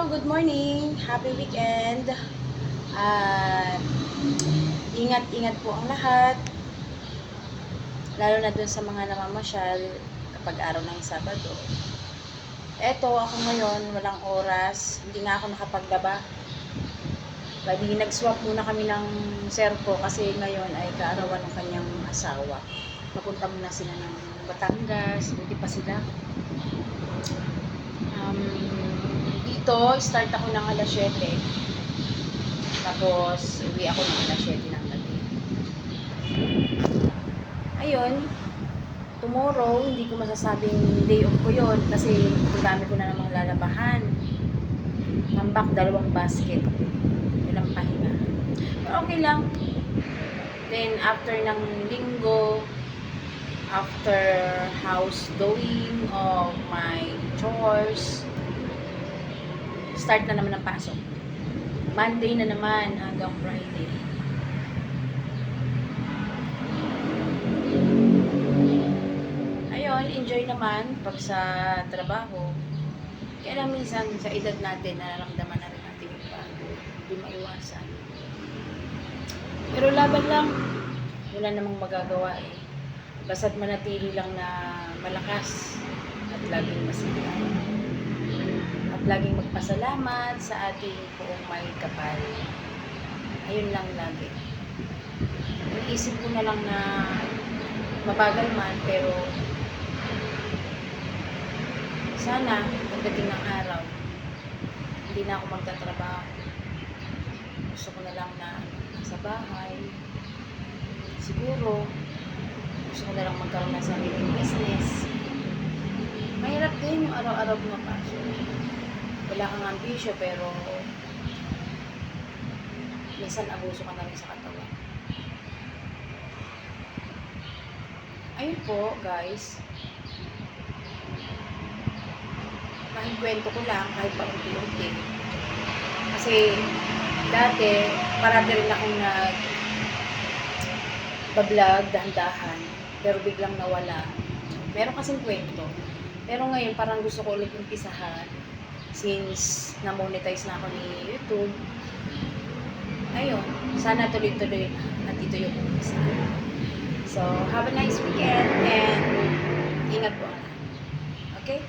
Good morning. Happy weekend. At ingat-ingat po ang lahat. Lalo na dun sa mga namamasyal kapag araw ng Sabado. Eto, ako ngayon, walang oras. Hindi nga ako nakapaglaba. Bali, nag-swap muna kami ng sir ko kasi ngayon ay kaarawan ng kanyang asawa. Papunta muna sila ng Batangas. Buti pa sila. Dito, start ako ng alas 7. Tapos, uwi ako ng alas 7 ng gabi. Ayun, tomorrow, hindi ko masasabing day off ko yun kasi ang dami ko na namang lalabahan. Tambak, 2 basket. Walang pahinga. Pero okay lang. Then, after ng linggo, after house doing of my chores, start na naman ang pasok. Monday na naman hanggang Friday. Ayun, enjoy naman pag sa trabaho. Kaya lang minsan sa edad natin, nararamdaman na rin natin yung pagod. Hindi maiwasan. Pero laban lang. Wala namang magagawa eh. Basta't manatili lang na malakas at laging masigla. At laging magpasalamat sa ating buong may kapal. Ayun lang lagi. Iisip ko na lang na mabagal man, pero sana pagdating ng araw, hindi na ako magtatrabaho. Gusto ko na lang na sa bahay. Siguro, gusto ko na lang magkaroon ng sariling business. Mahirap din yung araw-araw na passion. Wala kang ambisyo, pero minsan abuso ka na rin sa katawan. Ayun po, guys. Kwento ko lang kahit paunti-unti. Kasi dati, parati rin akong nag-vlog, dahan-dahan, pero biglang nawala. Meron kasing kwento. Pero ngayon, parang gusto ko ulit umpisahan since na-monetize na ako ni YouTube. Ayun, sana tuloy-tuloy na. At ito yung umpisa. So, have a nice weekend and ingat po. Okay?